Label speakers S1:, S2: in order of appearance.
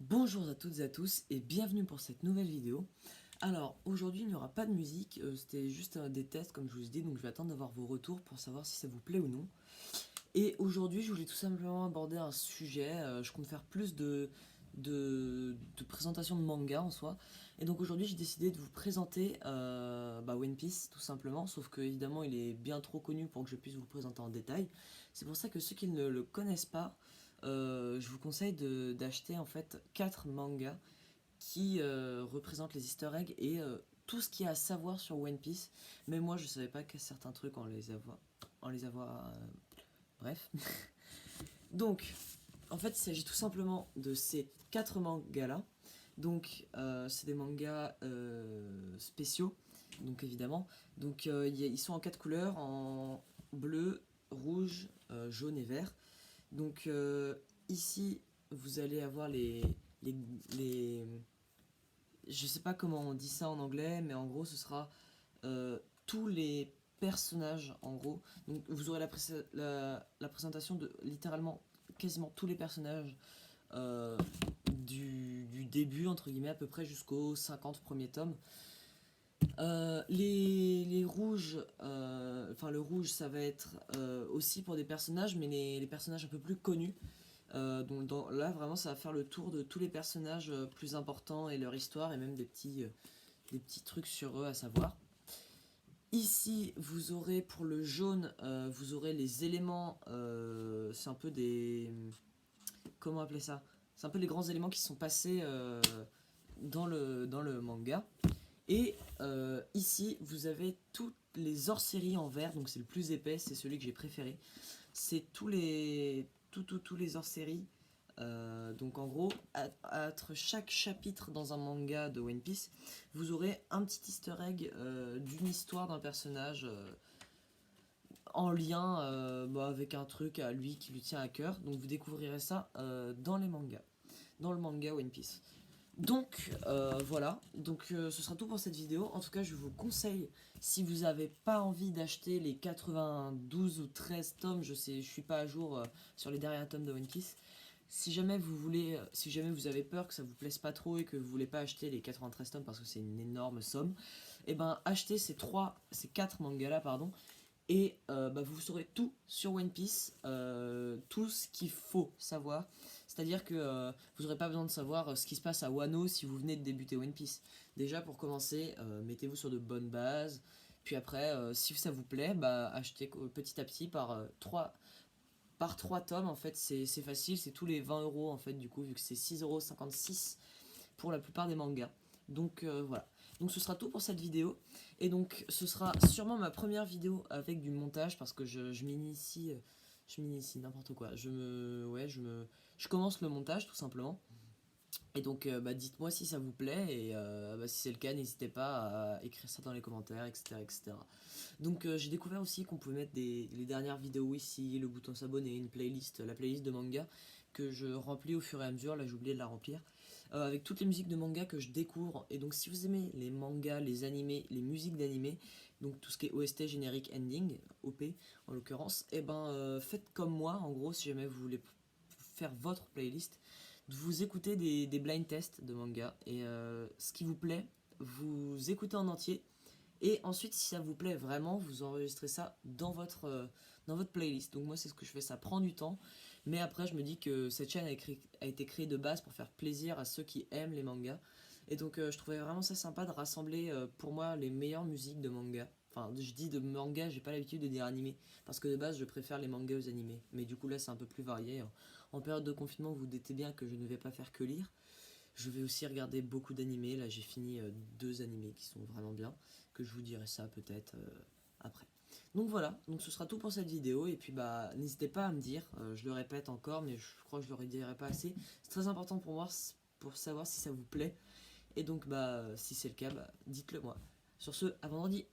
S1: Bonjour à toutes et à tous et bienvenue pour cette nouvelle vidéo. Alors aujourd'hui il n'y aura pas de musique, c'était juste des tests comme je vous ai dit, donc je vais attendre d'avoir vos retours pour savoir si ça vous plaît ou non. Et aujourd'hui je voulais tout simplement aborder un sujet, je compte faire plus de présentation de manga en soi. Et donc aujourd'hui j'ai décidé de vous présenter One Piece tout simplement, sauf que évidemment il est bien trop connu pour que je puisse vous le présenter en détail. C'est pour ça que ceux qui ne le connaissent pas, je vous conseille d'acheter en fait 4 mangas qui représentent les easter eggs et tout ce qu'il y a à savoir sur One Piece. Mais moi je savais pas que certains trucs en les avoir bref. Donc en fait il s'agit tout simplement de ces 4 mangas là. Donc c'est des mangas spéciaux, donc évidemment. Donc ils sont en 4 couleurs, en bleu, rouge, jaune et vert. Donc ici, vous allez avoir les, les... Je sais pas comment on dit ça en anglais, mais en gros, ce sera tous les personnages, en gros. Donc vous aurez la présentation de littéralement quasiment tous les personnages du début, entre guillemets, à peu près jusqu'aux 50 premiers tomes. Les rouges, enfin le rouge ça va être aussi pour des personnages, mais les personnages un peu plus connus. Donc là vraiment ça va faire le tour de tous les personnages plus importants et leur histoire et même des petits trucs sur eux à savoir. Ici vous aurez pour le jaune, vous aurez les éléments, c'est un peu des... Comment appeler ça? C'est un peu les grands éléments qui sont passés dans le manga. Et ici, vous avez toutes les hors-séries en vert, donc c'est le plus épais, c'est celui que j'ai préféré. C'est tous les hors-séries. Donc en gros, entre chaque chapitre dans un manga de One Piece, vous aurez un petit easter egg d'une histoire d'un personnage en lien avec un truc à lui qui lui tient à cœur. Donc vous découvrirez ça dans les mangas, dans le manga One Piece. Donc voilà, donc ce sera tout pour cette vidéo. En tout cas, je vous conseille, si vous n'avez pas envie d'acheter les 92 ou 13 tomes, je sais, je suis pas à jour sur les derniers tomes de One Piece. Si jamais vous voulez, si jamais vous avez peur que ça vous plaise pas trop et que vous voulez pas acheter les 93 tomes parce que c'est une énorme somme, et ben achetez ces 4 mangas là, pardon, et vous saurez tout sur One Piece, tout ce qu'il faut savoir. C'est-à-dire que vous n'aurez pas besoin de savoir ce qui se passe à Wano si vous venez de débuter One Piece. Déjà pour commencer, mettez-vous sur de bonnes bases. Puis après, si ça vous plaît, achetez petit à petit par 3 tomes. En fait, c'est facile, c'est tous les 20 € en fait, du coup, vu que c'est 6,56 € pour la plupart des mangas. Donc voilà. Donc ce sera tout pour cette vidéo. Et donc ce sera sûrement ma première vidéo avec du montage parce que je m'initie. Je m'initie n'importe quoi. Je commence le montage tout simplement. Et donc dites-moi si ça vous plaît et si c'est le cas, n'hésitez pas à écrire ça dans les commentaires, etc. etc. Donc j'ai découvert aussi qu'on pouvait mettre les dernières vidéos ici, le bouton s'abonner, une playlist, la playlist de manga que je remplis au fur et à mesure. Là j'ai oublié de la remplir. Avec toutes les musiques de manga que je découvre. Et donc si vous aimez les mangas, les animés, les musiques d'animés, donc tout ce qui est OST, générique, ending, OP en l'occurrence, et faites comme moi en gros si jamais vous voulez faire votre playlist, vous écoutez des blind tests de manga et ce qui vous plaît, vous écoutez en entier et ensuite si ça vous plaît vraiment, vous enregistrez ça dans votre playlist. Donc moi c'est ce que je fais, ça prend du temps, mais après je me dis que cette chaîne a été créée de base pour faire plaisir à ceux qui aiment les mangas. Et donc je trouvais vraiment ça sympa de rassembler pour moi les meilleures musiques de manga. Enfin je dis de manga, j'ai pas l'habitude de dire animé, parce que de base je préfère les mangas aux animés. Mais du coup là c'est un peu plus varié. En période de confinement vous doutez bien que je ne vais pas faire que lire. Je vais aussi regarder beaucoup d'animés. Là j'ai fini 2 animés qui sont vraiment bien, que je vous dirai ça peut-être après. Donc voilà, donc ce sera tout pour cette vidéo et puis n'hésitez pas à me dire, je le répète encore mais je crois que je le redirai pas assez. C'est très important pour moi pour savoir si ça vous plaît et donc si c'est le cas, dites-le moi. Sur ce, à vendredi.